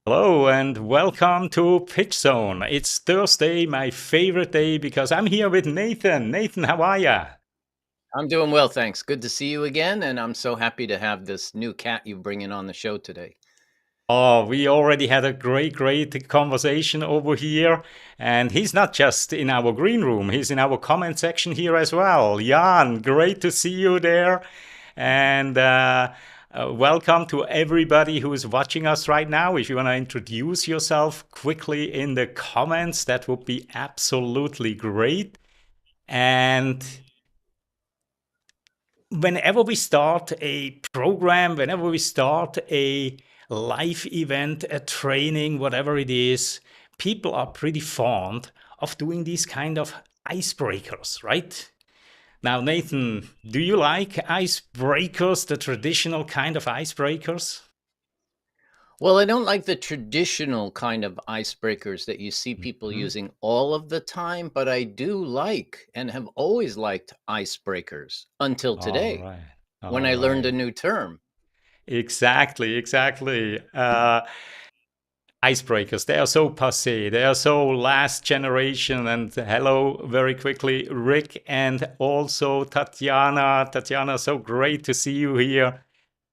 Hello and welcome to PitchZone. It's Thursday, my favorite day, because I'm here with Nathan. Nathan, how are ya? I'm doing well, thanks. Good to see you again, and I'm so happy to have this new cat you bring in on the show today. Oh, we already had a great conversation over here. And he's not just in our green room, he's in our comment section here as well. Jan, great to see you there. And welcome to everybody who is watching us right now. If you want to introduce yourself quickly in the comments, that would be absolutely great. And whenever we start a program, whenever we start a live event, a training, whatever it is, people are pretty fond of doing these kind of icebreakers, right? Now, Nathan, do you like icebreakers, the traditional kind of icebreakers? Well, I don't like the traditional kind of icebreakers that you see people Mhm. using all of the time, but I do like and have always liked icebreakers until All today right. when All I learned a right. new term. Exactly. Icebreakers, they are so passé, they are so last generation. And hello, very quickly, Rick, and also Tatiana. Tatiana, so great to see you here.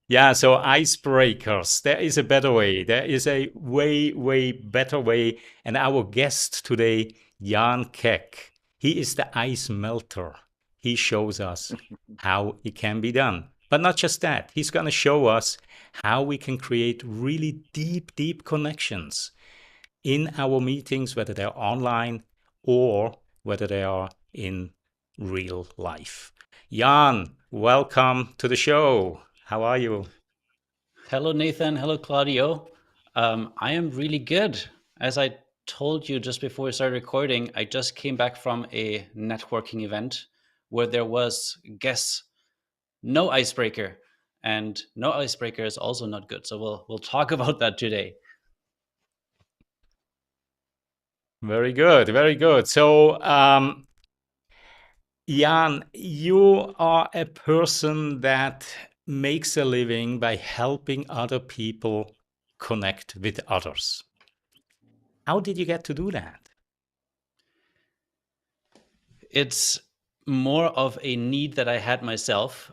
Yeah, so icebreakers, there is a better way. There is a way better way. And our guest today, Jan Keck, he is the ice melter. He shows us how it can be done. But not just that, he's going to show us how we can create really deep connections in our meetings, whether they're online or whether they are in real life. Jan, welcome to the show. How are you? Hello, Nathan. Hello, Claudio. I am really good. As I told you just before we started recording, I just came back from a networking event where there was, guess, no icebreaker, and no icebreaker is also not good. So we'll talk about that today. Very good, very good. So, Jan, you are a person that makes a living by helping other people connect with others. How did you get to do that? It's more of a need that I had myself.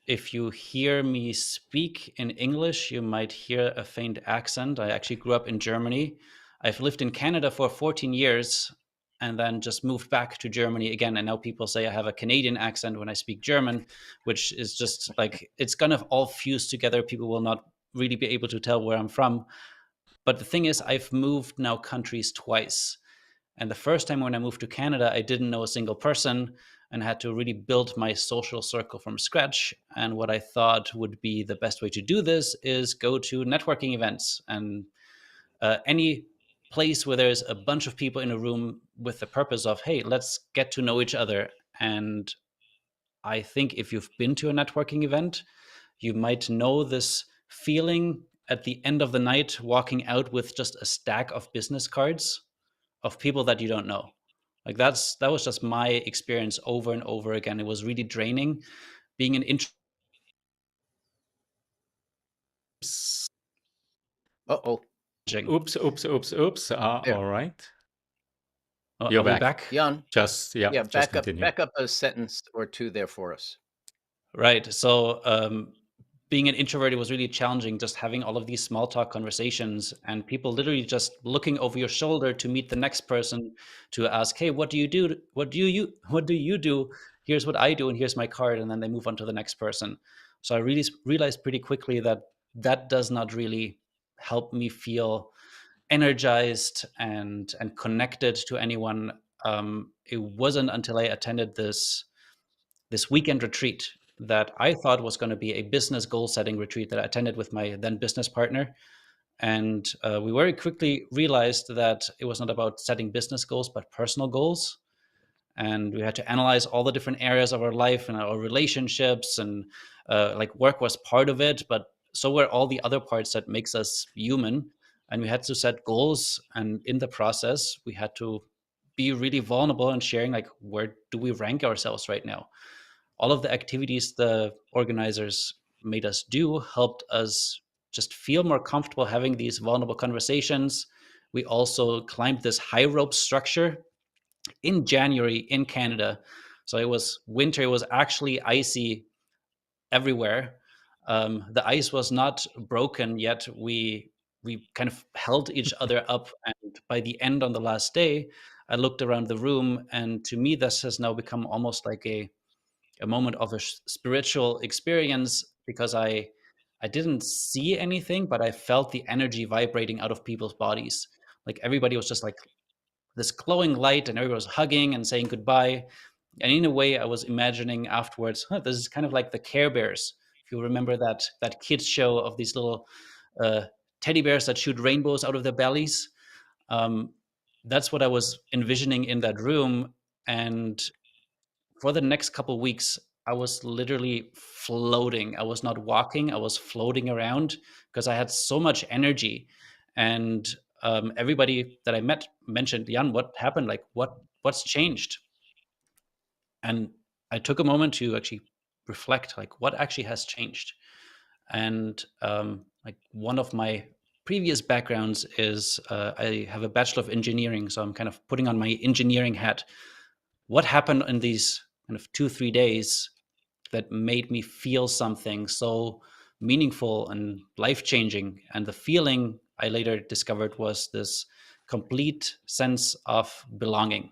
If you hear me speak in English, you might hear a faint accent. I actually grew up in Germany. I've lived in Canada for 14 years and then just moved back to Germany again. And now people say I have a Canadian accent when I speak German, which is just like it's kind of all fused together. People will not really be able to tell where I'm from. But the thing is, I've moved now countries twice. And the first time when I moved to Canada, I didn't know a single person and had to really build my social circle from scratch. And what I thought would be the best way to do this is go to networking events and any place where there's a bunch of people in a room with the purpose of, hey, let's get to know each other. And I think if you've been to a networking event, you might know this feeling at the end of the night walking out with just a stack of business cards of people that you don't know. Like that was just my experience over and over again. It was really draining being an intro. Uh-oh. Oops. There. All right. You're Are we back. back? Jan, Yeah, yeah, just back up continue. back up a sentence or two there for us. Right. So being an introvert, it was really challenging just having all of these small talk conversations and people literally just looking over your shoulder to meet the next person to ask, hey, what do you do? What do you do? Here's what I do, and here's my card, and then they move on to the next person. So I really realized pretty quickly that that does not really help me feel energized and connected to anyone. It wasn't until I attended this weekend retreat that I thought was going to be a business goal setting retreat that I attended with my then business partner. And we very quickly realized that it was not about setting business goals, but personal goals. And we had to analyze all the different areas of our life and our relationships, and like work was part of it, but so were all the other parts that makes us human. And we had to set goals, and in the process, we had to be really vulnerable and sharing like where do we rank ourselves right now. All of the activities the organizers made us do helped us just feel more comfortable having these vulnerable conversations. We also climbed this high rope structure in January in Canada. So it was winter, it was actually icy everywhere. The ice was not broken yet. We kind of held each other up, and by the end, on the last day, I looked around the room, and to me, this has now become almost like a moment of a spiritual experience, because I didn't see anything, but I felt the energy vibrating out of people's bodies. Like everybody was just like this glowing light, and everybody was hugging and saying goodbye. And in a way, I was imagining afterwards, this is kind of like the Care Bears. If you remember that kids show of these little uh, teddy bears that shoot rainbows out of their bellies. Um, that's what I was envisioning in that room. And for the next couple of weeks, I was literally floating. I was not walking, I was floating around because I had so much energy. And everybody that I met mentioned, Jan, what happened? Like, what's changed? And I took a moment to actually reflect, like, what actually has changed. And like, one of my previous backgrounds is I have a Bachelor of Engineering, so I'm kind of putting on my engineering hat. What happened in these kind of 2-3 days that made me feel something so meaningful and life-changing? And the feeling I later discovered was this complete sense of belonging.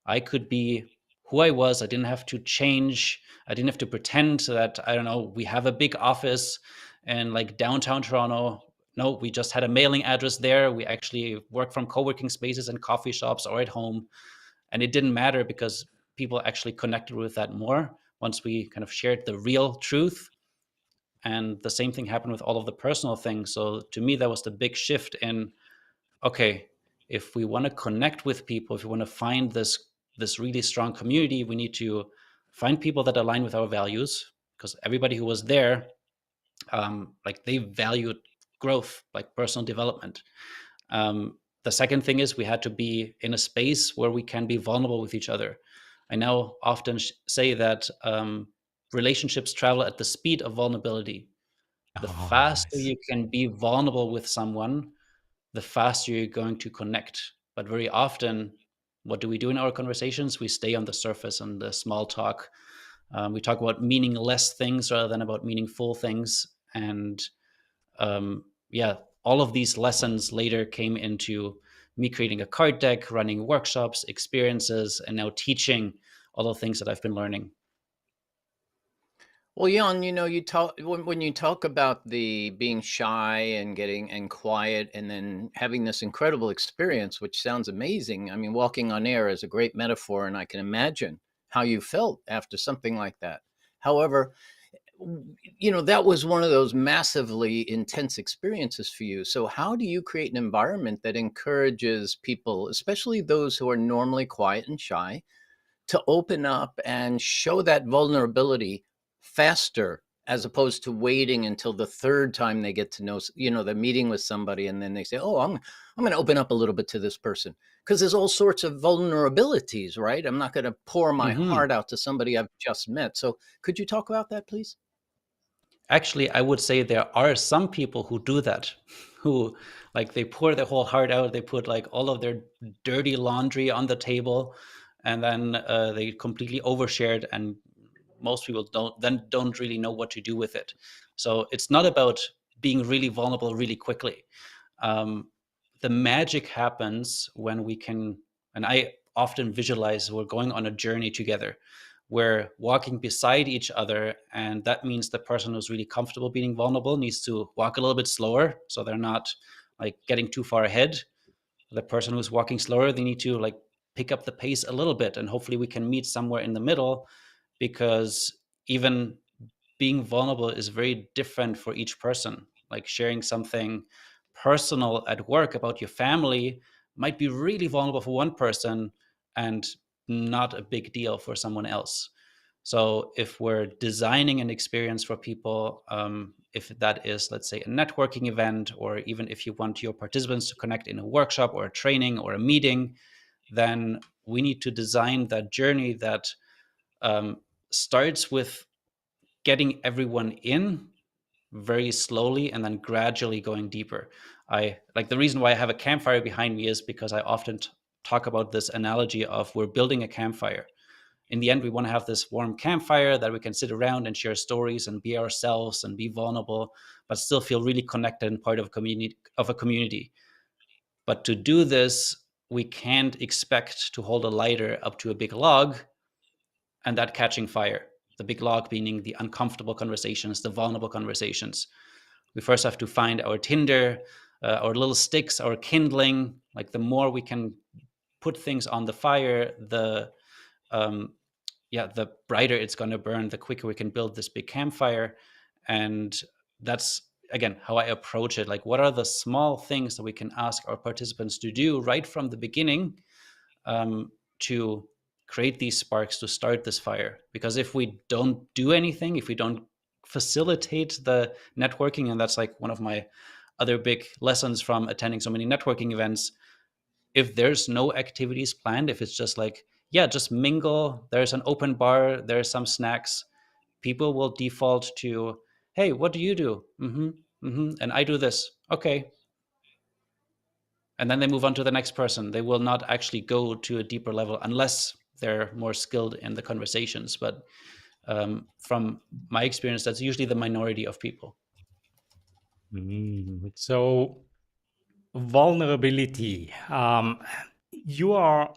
I could be who I was. I didn't have to change. I didn't have to pretend that, I don't know, we have a big office in like downtown Toronto. No, we just had a mailing address there. We actually work from co-working spaces and coffee shops or at home. And it didn't matter because people actually connected with that more once we kind of shared the real truth. And the same thing happened with all of the personal things. So to me, that was the big shift in, okay, if we want to connect with people, if we want to find this really strong community, we need to find people that align with our values, because everybody who was there, like, they valued growth, like personal development. The second thing is we had to be in a space where we can be vulnerable with each other. I now often say that relationships travel at the speed of vulnerability. The Oh, faster nice. you can be vulnerable with someone, the faster you're going to connect. But very often, what do we do in our conversations? We stay on the surface and the small talk. We talk about meaningless things rather than about meaningful things. And yeah, all of these lessons later came into me creating a card deck, running workshops, experiences, and now teaching all the things that I've been learning. Well, Jan, you talk when you talk about the being shy and getting and quiet and then having this incredible experience, which sounds amazing. I mean, walking on air is a great metaphor, and I can imagine how you felt after something like that. However, that was one of those massively intense experiences for you. So how do you create an environment that encourages people, especially those who are normally quiet and shy, to open up and show that vulnerability faster, as opposed to waiting until the third time they get to know, they're meeting with somebody and then they say, oh, I'm going to open up a little bit to this person, because there's all sorts of vulnerabilities, right? I'm not going to pour my Hmm. heart out to somebody I've just met. So could you talk about that, please? Actually, I would say there are some people who do that, who, like, they pour their whole heart out. They put like all of their dirty laundry on the table, and then they completely overshared, and most people don't really know what to do with it. So it's not about being really vulnerable really quickly. Um, the magic happens when we can, and I often visualize we're going on a journey together. We're walking beside each other, and that means the person who's really comfortable being vulnerable needs to walk a little bit slower so they're not like getting too far ahead. The person who's walking slower, they need to like pick up the pace a little bit, and hopefully we can meet somewhere in the middle, because even being vulnerable is very different for each person. Like, sharing something personal at work about your family might be really vulnerable for one person and not a big deal for someone else. So if we're designing an experience for people, if that is, let's say, a networking event, or even if you want your participants to connect in a workshop or a training or a meeting, then we need to design that journey that starts with getting everyone in, very slowly and then gradually going deeper. I like the reason why I have a campfire behind me is because I often talk about this analogy of we're building a campfire. In the end, we want to have this warm campfire that we can sit around and share stories and be ourselves and be vulnerable, but still feel really connected and part of a community. But to do this, we can't expect to hold a lighter up to a big log and that catching fire. The big log meaning the uncomfortable conversations, the vulnerable conversations. We first have to find our tinder, our little sticks, our kindling. Like the more we can put things on the fire, the brighter it's going to burn, the quicker we can build this big campfire. And that's again how I approach it. Like, what are the small things that we can ask our participants to do right from the beginning, to create these sparks, to start this fire? Because if we don't do anything, if we don't facilitate the networking, and that's like one of my other big lessons from attending so many networking events, if there's no activities planned, if it's just like, yeah, just mingle, there's an open bar, there's some snacks, people will default to, hey, what do you do? And I do this. Okay. And then they move on to the next person. They will not actually go to a deeper level unless they're more skilled in the conversations. But from my experience, that's usually the minority of people. So vulnerability. You are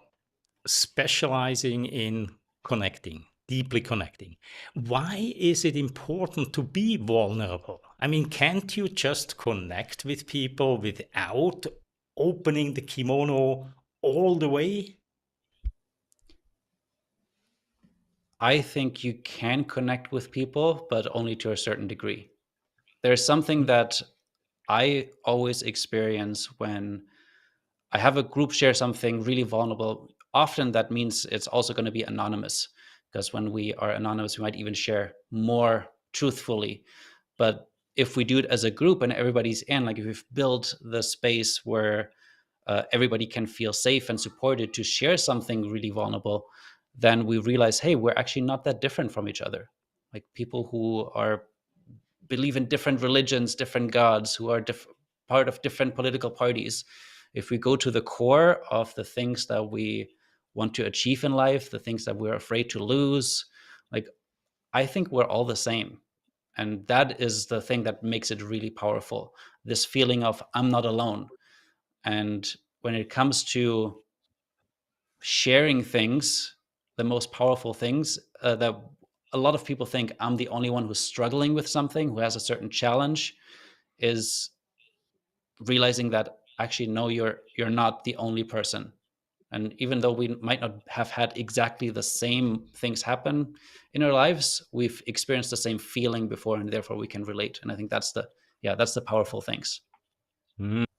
specializing in connecting, deeply connecting. Why is it important to be vulnerable? I mean, can't you just connect with people without opening the kimono all the way? I think you can connect with people, but only to a certain degree. There's something that I always experience when I have a group share something really vulnerable. Often that means it's also going to be anonymous, because when we are anonymous, we might even share more truthfully. But if we do it as a group and everybody's in, like if we've built the space where everybody can feel safe and supported to share something really vulnerable, then we realize, hey, we're actually not that different from each other. Like people who are believe in different religions, different gods, who are part of different political parties. If we go to the core of the things that we want to achieve in life, the things that we're afraid to lose, like I think we're all the same. And that is the thing that makes it really powerful. This feeling of I'm not alone. And when it comes to sharing things, the most powerful things, that a lot of people think I'm the only one who's struggling with something, who has a certain challenge, is realizing that actually no, you're not the only person. And even though we might not have had exactly the same things happen in our lives, we've experienced the same feeling before, and therefore we can relate. And I think that's the powerful things.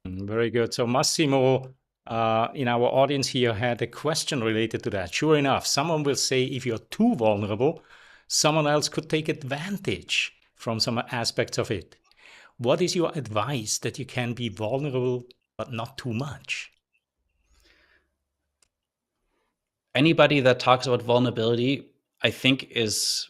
Very good. So Massimo, in our audience here, had a question related to that. Sure enough, someone will say if you're too vulnerable, someone else could take advantage from some aspects of it. What is your advice that you can be vulnerable, but not too much? Anybody that talks about vulnerability, I think, is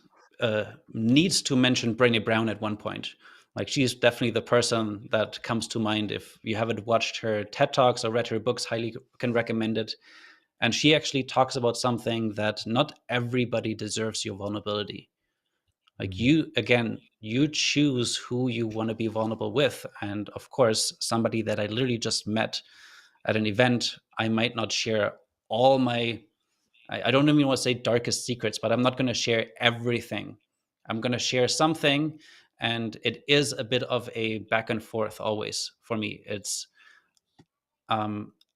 needs to mention Brené Brown at one point. Like, she's definitely the person that comes to mind. If you haven't watched her TED Talks or read her books, highly can recommend it. And she actually talks about something that not everybody deserves your vulnerability. Like you choose who you want to be vulnerable with. And of course, somebody that I literally just met at an event, I might not share all my, I don't even want to say darkest secrets, but I'm not going to share everything. I'm going to share something. And it is a bit of a back and forth always for me. It's,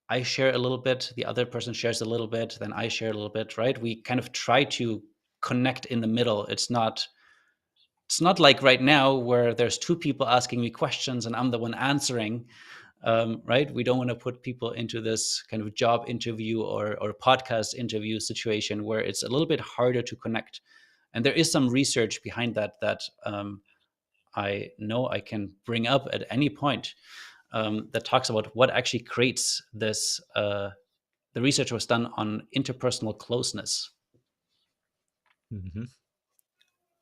I share a little bit, the other person shares a little bit, then I share a little bit, right? We kind of try to connect in the middle. It's not like right now where there's two people asking me questions and I'm the one answering, right? We don't want to put people into this kind of job interview or podcast interview situation where it's a little bit harder to connect. And there is some research behind that I know I can bring up at any point, that talks about what actually creates this. The research was done on interpersonal closeness. Mm-hmm.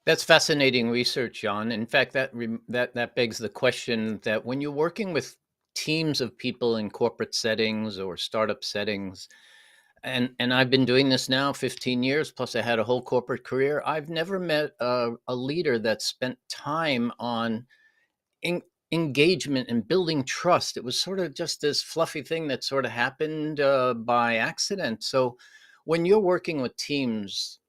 That's fascinating research, Jan. In fact, that begs the question that when you're working with teams of people in corporate settings or startup settings, and I've been doing this now 15 years, plus I had a whole corporate career, I've never met a leader that spent time on en- engagement and building trust. It was sort of just this fluffy thing that sort of happened by accident. So when you're working with teams,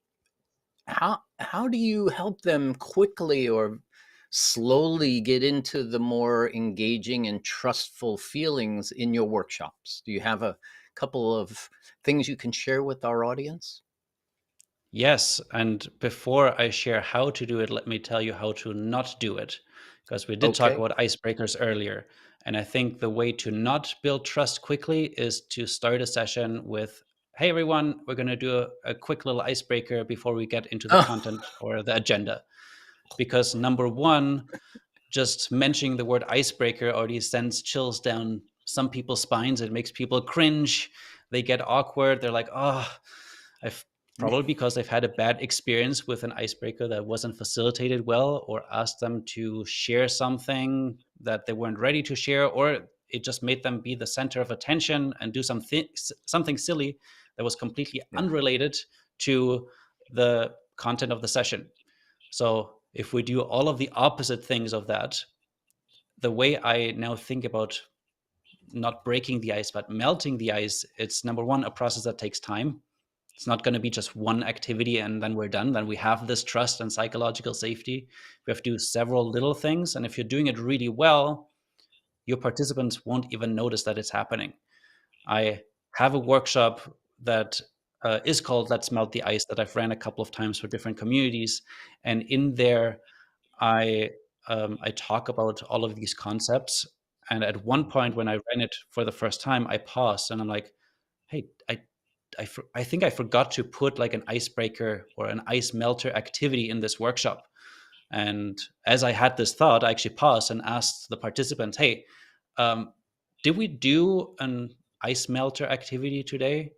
how do you help them quickly or slowly get into the more engaging and trustful feelings in your workshops? Do you have a couple of things you can share with our audience? Yes, and before I share how to do it, let me tell you how to not do it. Because we did talk Okay. about icebreakers earlier. And I think the way to not build trust quickly is to start a session with, hey, everyone, we're going to do a quick little icebreaker before we get into the Oh, content or the agenda. Because number one, just mentioning the word icebreaker already sends chills down some people's spines. It makes people cringe. They get awkward. They're like, oh, I've probably because they've had a bad experience with an icebreaker that wasn't facilitated well, or asked them to share something that they weren't ready to share, or it just made them be the center of attention and do something silly that was completely yeah. unrelated to the content of the session. So if we do all of the opposite things of that, the way I now think about not breaking the ice, but melting the ice, it's number one, a process that takes time. It's not going to be just one activity and then we're done. Then we have this trust and psychological safety. We have to do several little things. And if you're doing it really well, your participants won't even notice that it's happening. I have a workshop that is called Let's Melt the Ice that I've ran a couple of times for different communities. And in there, I I talk about all of these concepts. And at one point, when I ran it for the first time, I paused and I'm like, "Hey, I think I forgot to put like an icebreaker or an ice melter activity in this workshop." And as I had this thought, I actually paused and asked the participants, "Hey, um, did we do an ice melter activity today?"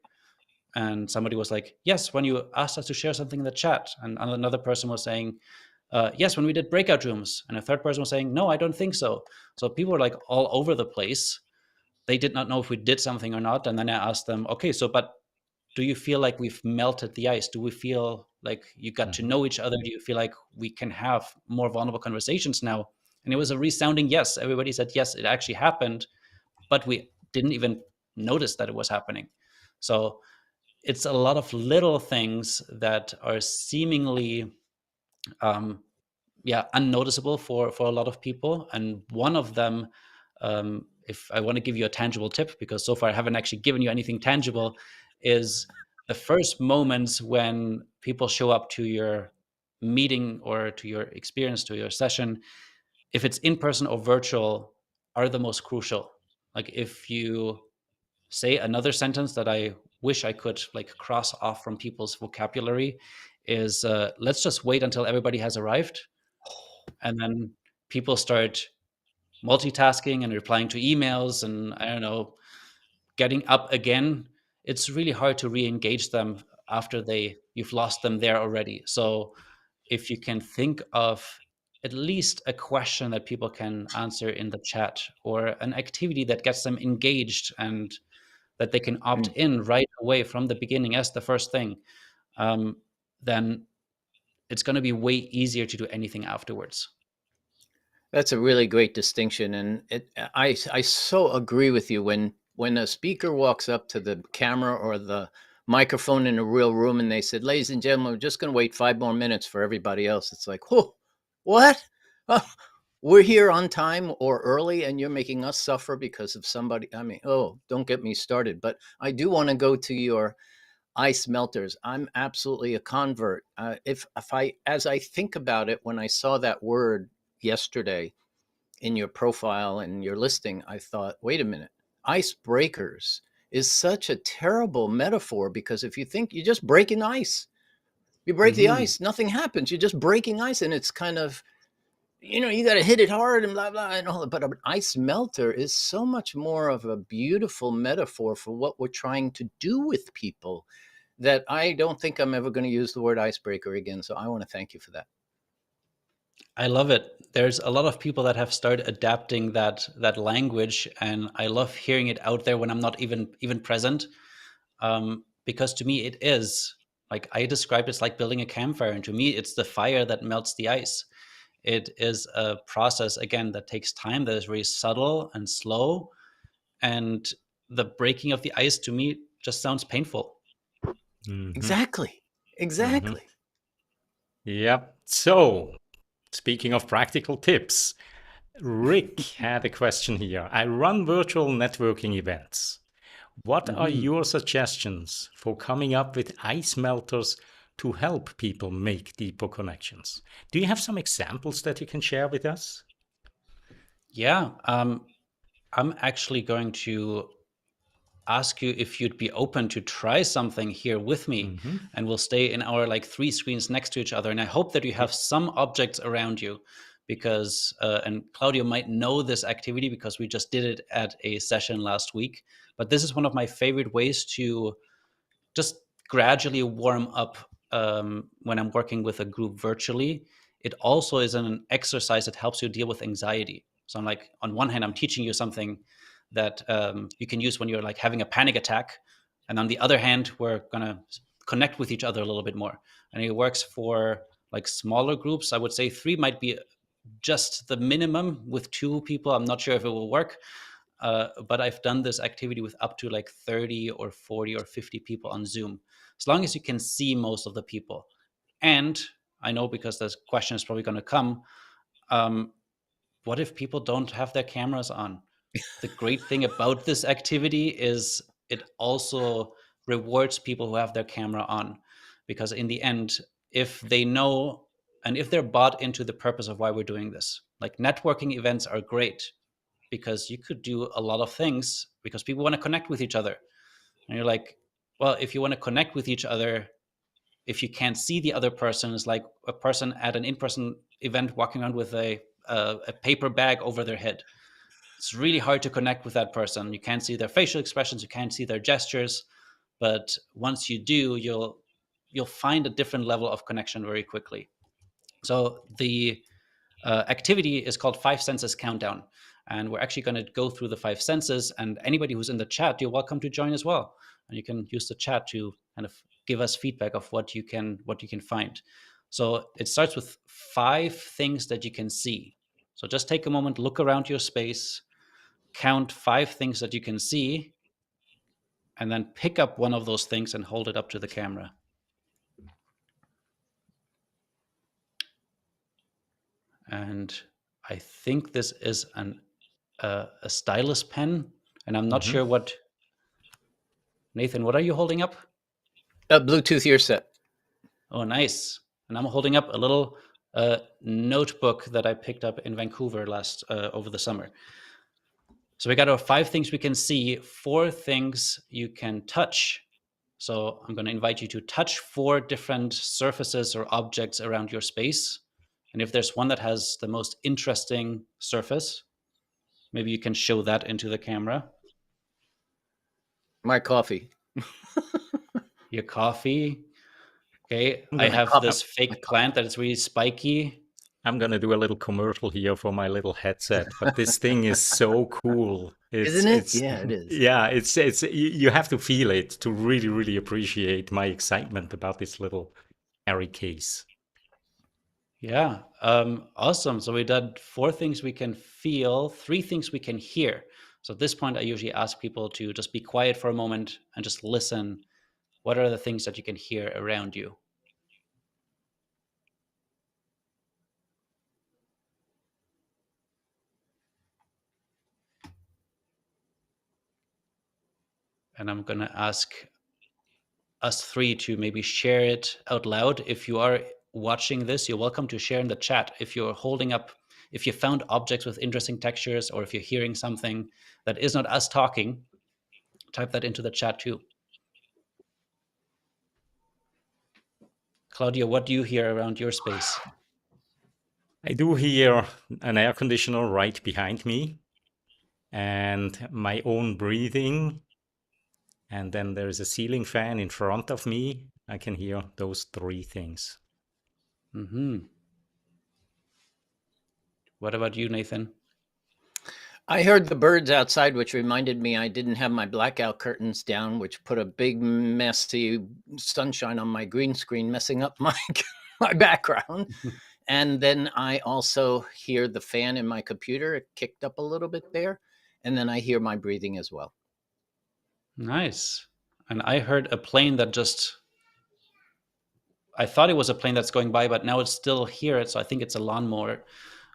And somebody was like, "Yes, when you asked us to share something in the chat." And another person was saying, "Yes, when we did breakout rooms." And a third person was saying, "No, I don't think so." So people were like all over the place. They did not know if we did something or not. And then I asked them, "Okay, so but do you feel like we've melted the ice? Do we feel like you got to Mhm. know each other? Do you feel like we can have more vulnerable conversations now?" And it was a resounding yes. Everybody said, yes, it actually happened, but we didn't even notice that it was happening. So it's a lot of little things that are seemingly um, unnoticeable for a lot of people. And one of them, if I want to give you a tangible tip, because so far I haven't actually given you anything tangible, is the first moments when people show up to your meeting or to your experience, to your session, if it's in person or virtual, are the most crucial. Like if you say another sentence that I wish I could like cross off from people's vocabulary is let's just wait until everybody has arrived, and then people start multitasking and replying to emails and I don't know, getting up again. It's really hard to re-engage them after you've lost them there already. So if you can think of at least a question that people can answer in the chat or an activity that gets them engaged and that they can opt Mm. in right away from the beginning as the first thing, um, then it's going to be way easier to do anything afterwards. That's a really great distinction, and I so agree with you. When a speaker walks up to the camera or the microphone in a real room and they said, "Ladies and gentlemen, we're just going to wait 5 more minutes for everybody else," it's like, "Whoa, what? Oh, we're here on time or early, and you're making us suffer because of somebody." I mean, oh, don't get me started. But I do want to go to your ice melters. I'm absolutely a convert. If I as I think about it, when I saw that word yesterday in your profile and your listing, I thought, wait a minute, icebreakers is such a terrible metaphor because if you think you're just breaking ice, you break the Hmm. ice, nothing happens. You're just breaking ice, and it's kind of, you got to hit it hard and blah blah and all that. But an ice melter is so much more of a beautiful metaphor for what we're trying to do with people that I don't think I'm ever going to use the word icebreaker again. So I want to thank you for that. I love it. There's a lot of people that have started adapting that language, and I love hearing it out there when I'm not even present. Because to me, it is like I describe it's like building a campfire, and to me, it's the fire that melts the ice. It is a process again that takes time, that is very subtle and slow, and the breaking of the ice to me just sounds painful. Exactly. Exactly. Yep. So, speaking of practical tips, Rick had a question here. I run virtual networking events. What are your suggestions for coming up with ice melters to help people make deeper connections? Do you have some examples that you can share with us? Yeah, I'm actually going to ask you if you'd be open to try something here with me, and we'll stay in our like 3 screens next to each other. And I hope that you have some objects around you, because and Claudio might know this activity because we just did it at a session last week. But this is one of my favorite ways to just gradually warm up when I'm working with a group virtually. It also is an exercise that helps you deal with anxiety. So I'm like, on one hand, I'm teaching you something that you can use when you're like having a panic attack, and on the other hand, we're gonna connect with each other a little bit more. And it works for like smaller groups. I would say 3 might be just the minimum. With 2 people, I'm not sure if it will work. But I've done this activity with up to like 30 or 40 or 50 people on Zoom, as long as you can see most of the people. And I know, because this question is probably going to come, what if people don't have their cameras on? The great thing about this activity is it also rewards people who have their camera on, because in the end, if they know and if they're bought into the purpose of why we're doing this, like networking events are great because you could do a lot of things because people want to connect with each other. And you're like, well, if you want to connect with each other, if you can't see the other person, it's like a person at an in-person event walking around with a paper bag over their head. It's really hard to connect with that person. You can't see their facial expressions, you can't see their gestures, but once you do, you'll find a different level of connection very quickly. So the activity is called 5 Senses Countdown. And we're actually going to go through the 5 senses. And anybody who's in the chat, you're welcome to join as well. And you can use the chat to kind of give us feedback of what you can find. So it starts with 5 things that you can see. So just take a moment, look around your space, count 5 things that you can see, and then pick up one of those things and hold it up to the camera. And I think this is a stylus pen, and I'm not sure what. Nathan, what are you holding up? A Bluetooth earset. Oh, nice. And I'm holding up a little notebook that I picked up in Vancouver over the summer. So we got our 5 things we can see, 4 things you can touch. So I'm going to invite you to touch 4 different surfaces or objects around your space. And if there's one that has the most interesting surface, maybe you can show that into the camera. My coffee. Your coffee. Okay, I have this fake plant that is really spiky. I'm going to do a little commercial here for my little headset, but this thing is so cool. Isn't it? Yeah, it is. Yeah, it's you have to feel it to really, really appreciate my excitement about this little airy case. Yeah, awesome. So we did 4 things we can feel, 3 things we can hear. So at this point, I usually ask people to just be quiet for a moment and just listen. What are the things that you can hear around you? And I'm going to ask us 3 to maybe share it out loud. If you are watching this, you're welcome to share in the chat. If you're holding up, if you found objects with interesting textures, or if you're hearing something that is not us talking, type that into the chat too. Claudia, what do you hear around your space? I do hear an air conditioner right behind me and my own breathing. And then there's a ceiling fan in front of me. I can hear those 3 things. What about you, Nathan? I heard the birds outside, which reminded me I didn't have my blackout curtains down, which put a big messy sunshine on my green screen, messing up my my background. And then I also hear the fan in my computer. It kicked up a little bit there. And then I hear my breathing as well. Nice. And I heard a plane that I thought it was a plane that's going by, but now it's still here. So I think it's a lawnmower.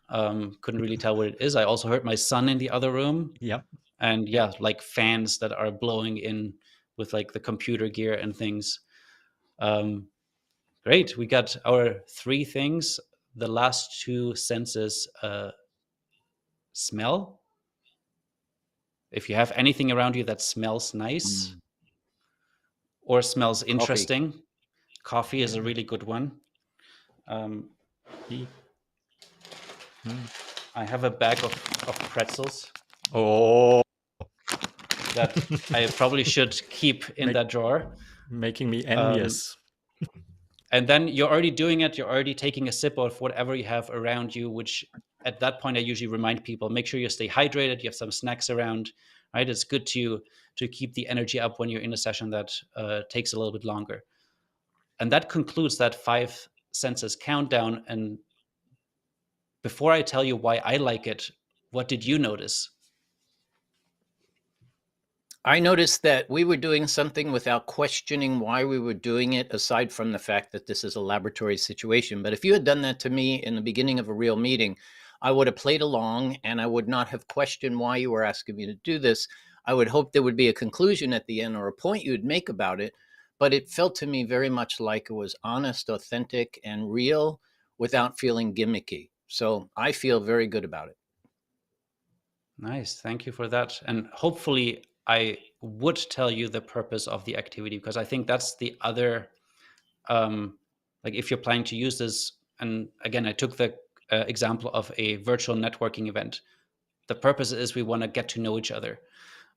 Couldn't really tell what it is. I also heard my son in the other room. Yep. And yeah, like fans that are blowing in with like the computer gear and things. Great. We got our 3 things. The last 2 senses, smell. If you have anything around you that smells nice or smells interesting, coffee is a really good one. I have a bag of pretzels. Oh, that I probably should keep in that drawer. Making me envious. And then you're already doing it. You're already taking a sip of whatever you have around you, which at that point I usually remind people, make sure you stay hydrated. You have some snacks around, right? It's good to keep the energy up when you're in a session that takes a little bit longer. And that concludes that 5 senses countdown. And before I tell you why I like it, what did you notice? I noticed that we were doing something without questioning why we were doing it, aside from the fact that this is a laboratory situation. But if you had done that to me in the beginning of a real meeting, I would have played along and I would not have questioned why you were asking me to do this. I would hope there would be a conclusion at the end or a point you'd make about it. But it felt to me very much like it was honest, authentic, and real without feeling gimmicky. So I feel very good about it. Nice. Thank you for that. And hopefully I would tell you the purpose of the activity, because I think that's the other, like if you're planning to use this, and again, I took the example of a virtual networking event. The purpose is we want to get to know each other.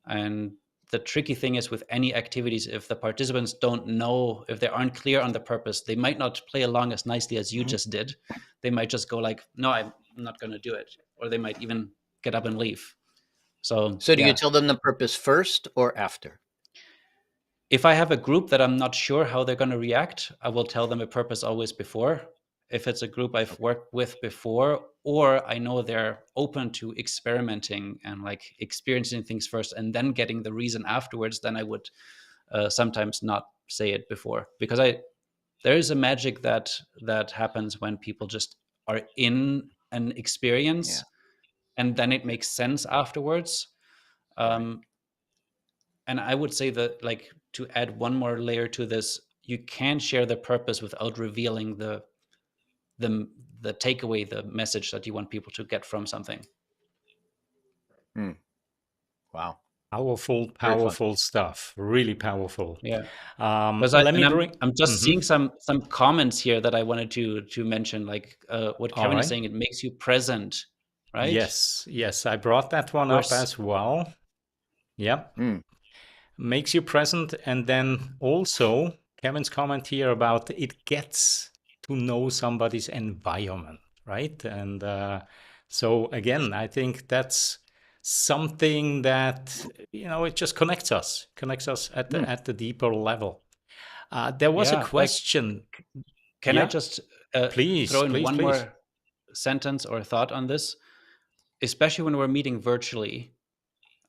And the tricky thing is with any activities, if the participants don't know, if they aren't clear on the purpose, they might not play along as nicely as you just did. They might just go like, no, I'm not going to do it. Or they might even get up and leave. So do you tell them the purpose first or after? If I have a group that I'm not sure how they're going to react, I will tell them a purpose always before. If it's a group I've worked with before, or I know they're open to experimenting and like experiencing things first and then getting the reason afterwards, then I would sometimes not say it before, because there is a magic that happens when people just are in an experience and then it makes sense afterwards. And I would say that, like, to add one more layer to this, you can share the purpose without revealing the takeaway, the message that you want people to get from something. Wow. Powerful stuff. Really powerful. Yeah. Let me bring. I'm just seeing some comments here that I wanted to mention, like what Kevin is saying. It makes you present, right? Yes. I brought that one up as well. Yep. Makes you present, and then also Kevin's comment here about it gets to know somebody's environment, right? And so again, I think that's something that, it just connects us at the deeper level. There was a question. Can I just please throw in one more sentence or thought on this? Especially when we're meeting virtually,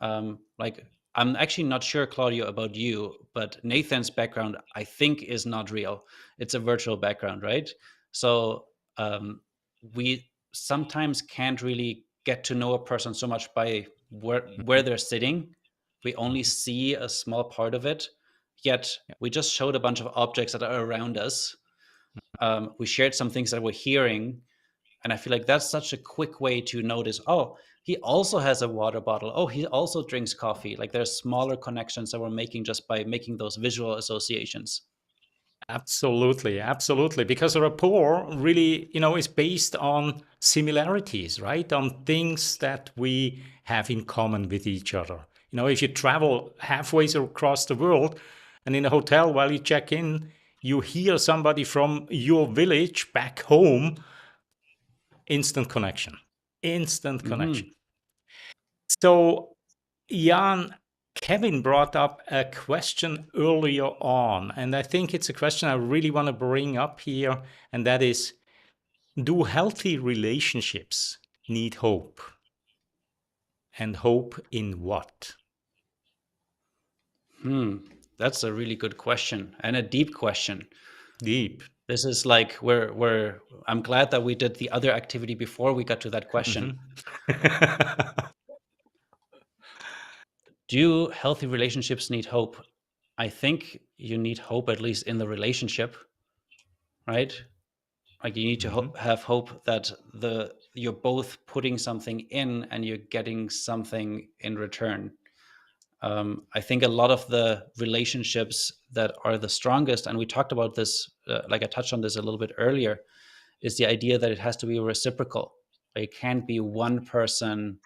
like, I'm actually not sure, Claudio, about you, but Nathan's background, I think, is not real. It's a virtual background, right? So we sometimes can't really get to know a person so much by where they're sitting. We only see a small part of it. Yet we just showed a bunch of objects that are around us. We shared some things that we're hearing. And I feel like that's such a quick way to notice, oh, he also has a water bottle. Oh, he also drinks coffee. Like, there's smaller connections that we're making just by making those visual associations. Absolutely. Because a rapport really, is based on similarities, right? On things that we have in common with each other. If you travel halfway across the world and in a hotel while you check in, you hear somebody from your village back home, instant connection. instant connection. So, Jan, Kevin brought up a question earlier on, and I think it's a question I really want to bring up here, and that is, do healthy relationships need hope? And hope in what? That's a really good question, and a deep question. Deep. This is like where I'm glad that we did the other activity before we got to that question. Do healthy relationships need hope? I think you need hope, at least in the relationship, right? Like you need to have hope that you're both putting something in and you're getting something in return. I think a lot of the relationships that are the strongest, and we talked about this, like I touched on this a little bit earlier, is the idea that it has to be reciprocal. It can't be one person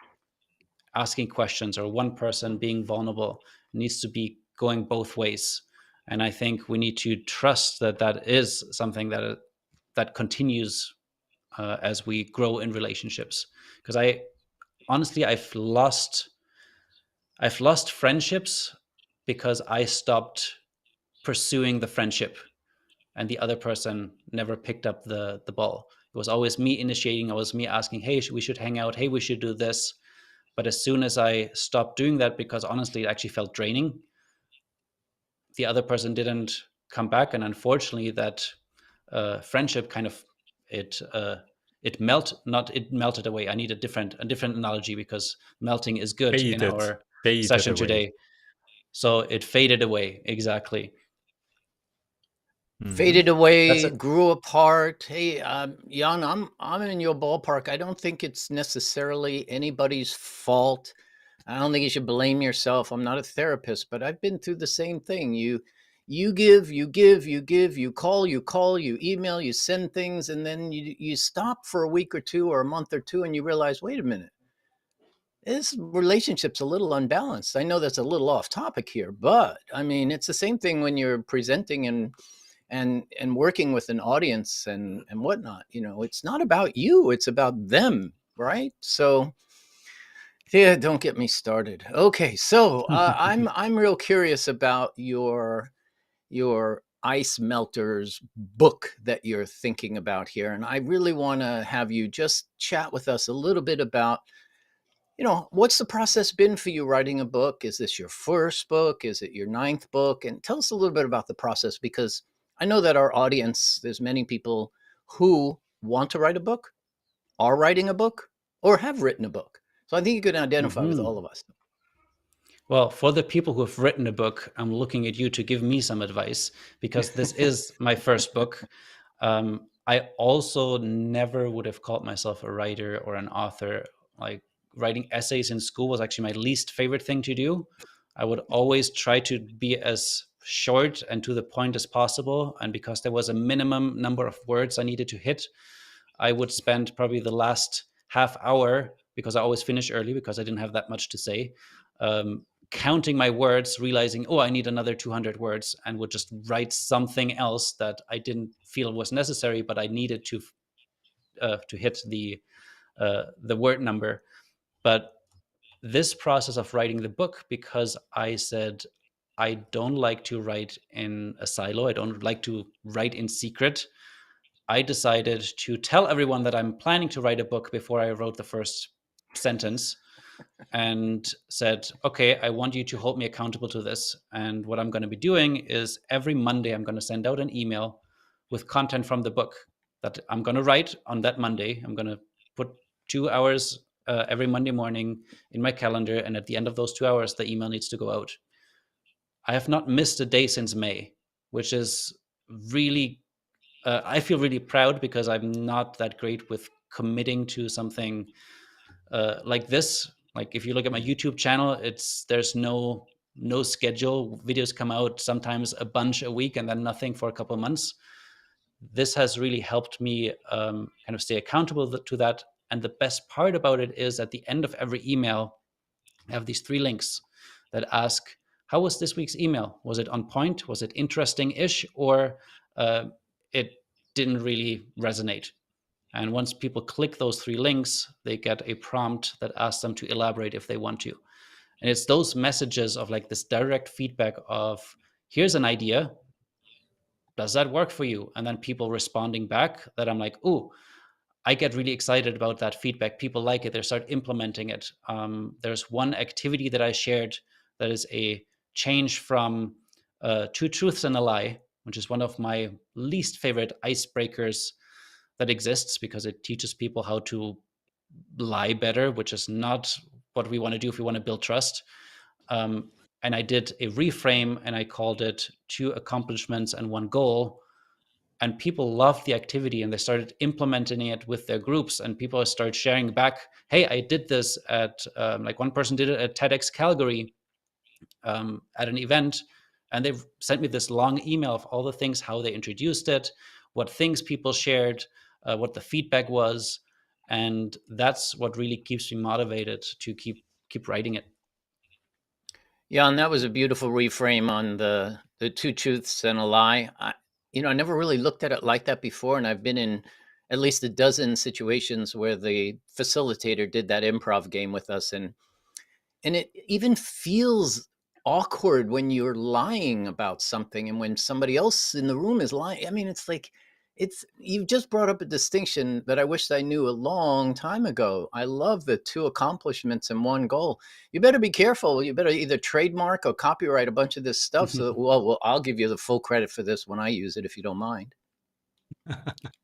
asking questions or one person being vulnerable. It needs to be going both ways. And I think we need to trust that that is something that continues as we grow in relationships. Because I've lost friendships because I stopped pursuing the friendship and the other person never picked up the ball. It was always me initiating. It was me asking, hey, we should hang out. Hey, we should do this. But as soon as I stopped doing that, because honestly, it actually felt draining, the other person didn't come back. And unfortunately, that friendship kind of, it melted away. I need a different analogy because melting is good in our session today. So it faded away. Exactly. Faded away, grew apart. Hey, Jan, I'm in your ballpark. I don't think it's necessarily anybody's fault. I don't think you should blame yourself. I'm not a therapist, but I've been through the same thing. You give, you call, you email, you send things, and then you stop for a week or two or a month or two, and you realize, wait a minute, this relationship's a little unbalanced. I know that's a little off topic here, but I mean, it's the same thing when you're presenting and working with an audience and whatnot. It's not about you, it's about them, right? So yeah, don't get me started. Okay, so I'm real curious about your ice melters book that you're thinking about here, and I really want to have you just chat with us a little bit about, what's the process been for you writing a book? Is this your first book? Is it your ninth book? And tell us a little bit about the process, because I know that our audience, there's many people who want to write a book, are writing a book, or have written a book. So I think you can identify with all of us. Well, for the people who have written a book, I'm looking at you to give me some advice, because this is my first book. I also never would have called myself a writer or an author. Like, writing essays in school was actually my least favorite thing to do. I would always try to be as short and to the point as possible. And because there was a minimum number of words I needed to hit, I would spend probably the last half hour, because I always finish early because I didn't have that much to say, counting my words, realizing, oh, I need another 200 words, and would just write something else that I didn't feel was necessary, but I needed to hit the word number. But this process of writing the book, because I said I don't like to write in a silo, I don't like to write in secret, I decided to tell everyone that I'm planning to write a book before I wrote the first sentence, and said, okay, I want you to hold me accountable to this. And what I'm going to be doing is every Monday, I'm going to send out an email with content from the book that I'm going to write on that Monday. I'm going to put 2 hours every Monday morning in my calendar. And at the end of those 2 hours, the email needs to go out. I have not missed a day since May, which is really, I feel really proud, because I'm not that great with committing to something like this. Like, if you look at my YouTube channel, there's no schedule. Videos come out sometimes a bunch a week and then nothing for a couple of months. This has really helped me kind of stay accountable to that. And the best part about it is, at the end of every email, I have these 3 links that ask, how was this week's email? Was it on point? Was it interesting-ish? Or it didn't really resonate? And once people click those 3 links, they get a prompt that asks them to elaborate if they want to. And it's those messages of like this direct feedback of, here's an idea, does that work for you? And then people responding back that I'm like, oh, I get really excited about that feedback. People like it. They start implementing it. There's one activity that I shared that is a change from 2 truths and a lie, which is one of my least favorite icebreakers that exists, because it teaches people how to lie better, which is not what we want to do if we want to build trust. And I did a reframe and I called it 2 accomplishments and 1 goal. And people loved the activity and they started implementing it with their groups, and people started sharing back, hey, I did this at like one person did it at TEDx Calgary at an event, and they sent me this long email of all the things, how they introduced it, what things people shared, what the feedback was. And that's what really keeps me motivated to keep writing it. Yeah, and that was a beautiful reframe on the 2 truths and a lie. I never really looked at it like that before, and I've been in at least a dozen situations where the facilitator did that improv game with us, and it even feels awkward when you're lying about something and when somebody else in the room is lying. I mean, it's like you've just brought up a distinction that I wished I knew a long time ago. I love the 2 accomplishments and 1 goal. You better be careful. You better either trademark or copyright a bunch of this stuff so that, well, I'll give you the full credit for this when I use it, if you don't mind.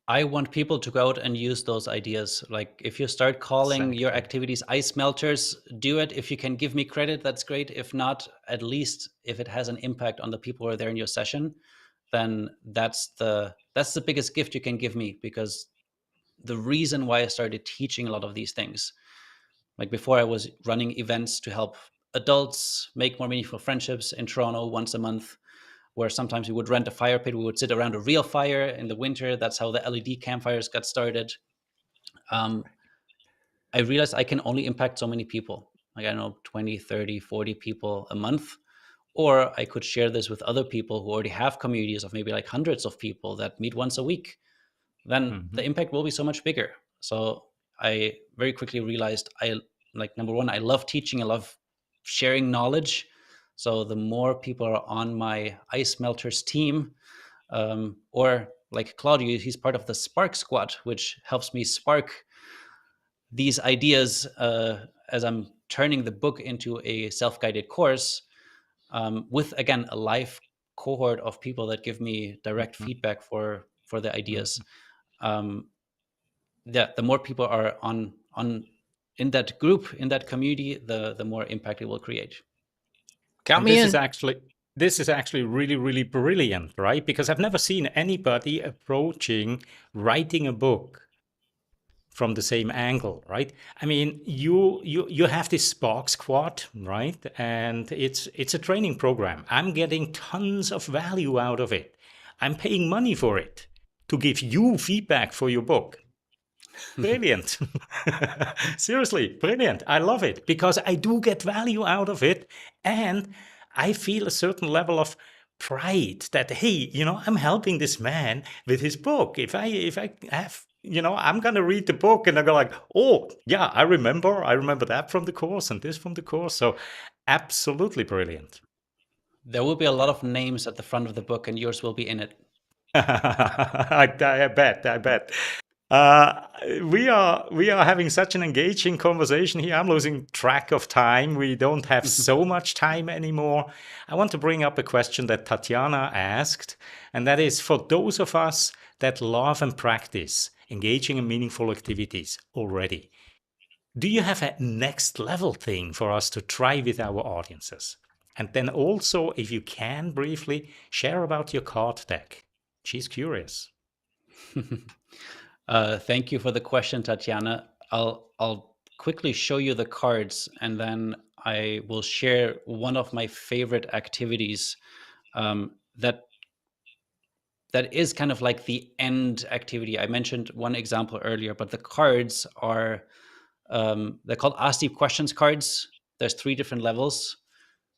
I want people to go out and use those ideas. Like, if you start calling your activities ice melters, do it. If you can give me credit, that's great. If not, at least if it has an impact on the people who are there in your session, then that's the biggest gift you can give me. Because the reason why I started teaching a lot of these things, like before I was running events to help adults make more meaningful friendships in Toronto once a month, where sometimes we would rent a fire pit. We would sit around a real fire in the winter. That's how the LED campfires got started. I realized I can only impact so many people. Like, I don't know, 20, 30, 40 people a month. Or I could share this with other people who already have communities of maybe like hundreds of people that meet once a week. Then the impact will be so much bigger. So I very quickly realized number one, I love teaching. I love sharing knowledge. So the more people are on my ice melters team, or like Claudio, he's part of the Spark Squad, which helps me spark these ideas as I'm turning the book into a self-guided course, with, again, a live cohort of people that give me direct feedback for the ideas. The more people are on in that group, in that community, the more impact it will create. Count me in. This is actually really, really brilliant, right? Because I've never seen anybody approaching writing a book from the same angle, right? I mean, you have this Spark Squad, right? And it's a training program. I'm getting tons of value out of it. I'm paying money for it to give you feedback for your book. Brilliant. Seriously, brilliant. I love it because I do get value out of it, and I feel a certain level of pride that, hey, I'm helping this man with his book. If I have, I'm gonna read the book and I go like, oh yeah, I remember that from the course and this from the course. So absolutely brilliant. There will be a lot of names at the front of the book, and yours will be in it. I bet. We are having such an engaging conversation here. I'm losing track of time. We don't have so much time anymore. I want to bring up a question that Tatiana asked, and that is, for those of us that love and practice engaging in meaningful activities already, do you have a next level thing for us to try with our audiences? And then also, if you can briefly share about your card deck. She's curious. Thank you for the question, Tatiana. I'll quickly show you the cards, and then I will share one of my favorite activities that is kind of like the end activity. I mentioned one example earlier, but the cards are they're called Ask Deep Questions cards. There's 3 different levels,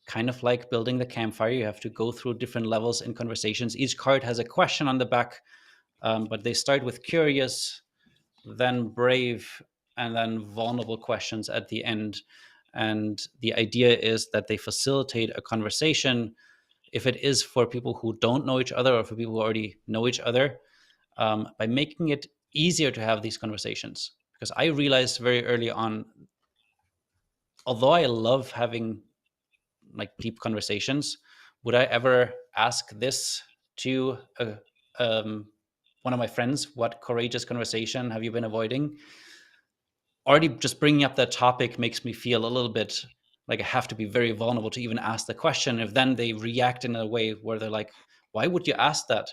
kind of like building the campfire. You have to go through different levels in conversations. Each card has a question on the back, but they start with curious, then brave, and then vulnerable questions at the end. And the idea is that they facilitate a conversation, if it is for people who don't know each other or for people who already know each other, by making it easier to have these conversations. Because I realized very early on, although I love having like deep conversations, would I ever ask this to one of my friends? What courageous conversation have you been avoiding? Already just bringing up that topic makes me feel a little bit like I have to be very vulnerable to even ask the question. If then they react in a way where they're like, why would you ask that?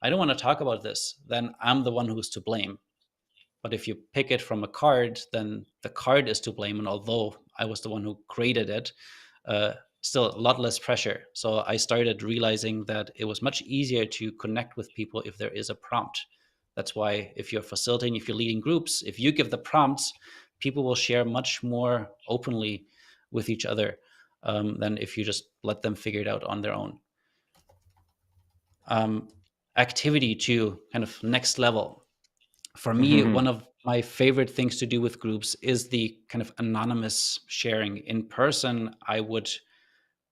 I don't want to talk about this. Then I'm the one who's to blame. But if you pick it from a card, then the card is to blame. And although I was the one who created it, uh, still a lot less pressure. So I started realizing that it was much easier to connect with people if there is a prompt. That's why if you're facilitating, if you're leading groups, if you give the prompts, people will share much more openly with each other than if you just let them figure it out on their own. Activity to kind of next level. For me, one of my favorite things to do with groups is the kind of anonymous sharing. In person, I would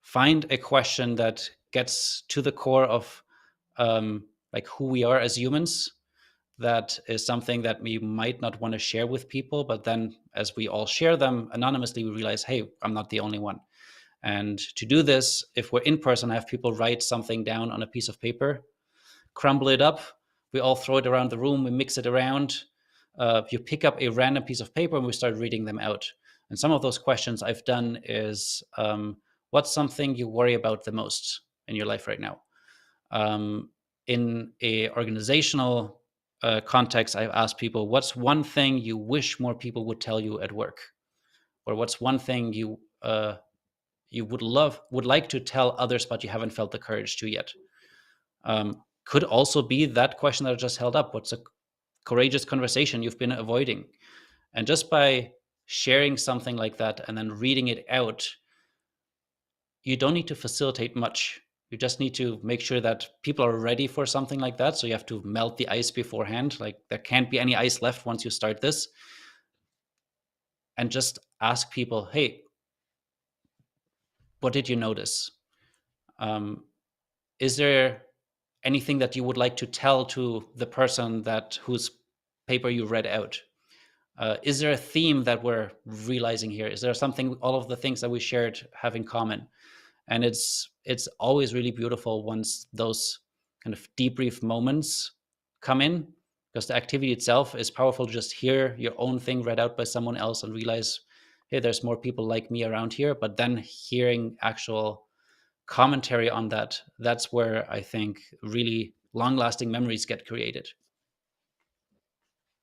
find a question that gets to the core of like who we are as humans. That is something that we might not want to share with people, but then as we all share them anonymously, we realize, hey, I'm not the only one. And to do this, if we're in person, have people write something down on a piece of paper, crumble it up, we all throw it around the room, we mix it around. You pick up a random piece of paper and we start reading them out. And some of those questions I've done is, what's something you worry about the most in your life right now? In a organizational context, I've asked people, what's one thing you wish more people would tell you at work? Or what's one thing you would like to tell others, but you haven't felt the courage to yet? Could also be that question that I just held up. What's a courageous conversation you've been avoiding? And just by sharing something like that and then reading it out, you don't need to facilitate much. You just need to make sure that people are ready for something like that. So you have to melt the ice beforehand. Like there can't be any ice left once you start this. And just ask people, hey, what did you notice? Is there anything that you would like to tell to the person whose paper you read out? Is there a theme that we're realizing here? Is there something, all of the things that we shared have in common? And it's always really beautiful once those kind of debrief moments come in, because the activity itself is powerful. Just hear your own thing read out by someone else and realize, hey, there's more people like me around here. But then hearing actual commentary on that, that's where I think really long-lasting memories get created.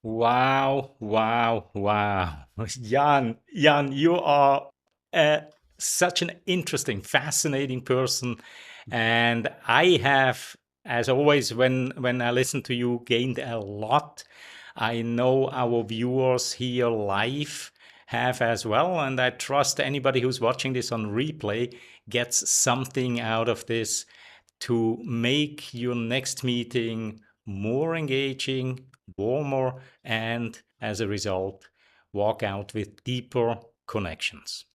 Wow, wow, wow. Jan, you are such an interesting, fascinating person. And I have, as always, when I listen to you, gained a lot. I know our viewers here live have as well. And I trust anybody who's watching this on replay gets something out of this to make your next meeting more engaging, warmer, and as a result, walk out with deeper connections.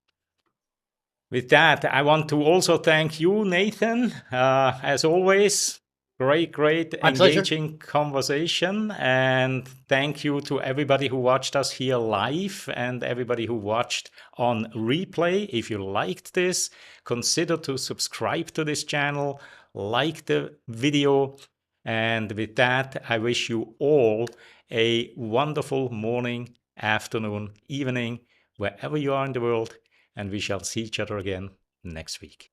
With that, I want to also thank you, Nathan. As always, great, My engaging conversation. And thank you to everybody who watched us here live and everybody who watched on replay. If you liked this, consider to subscribe to this channel, like the video. And with that, I wish you all a wonderful morning, afternoon, evening, wherever you are in the world. And we shall see each other again next week.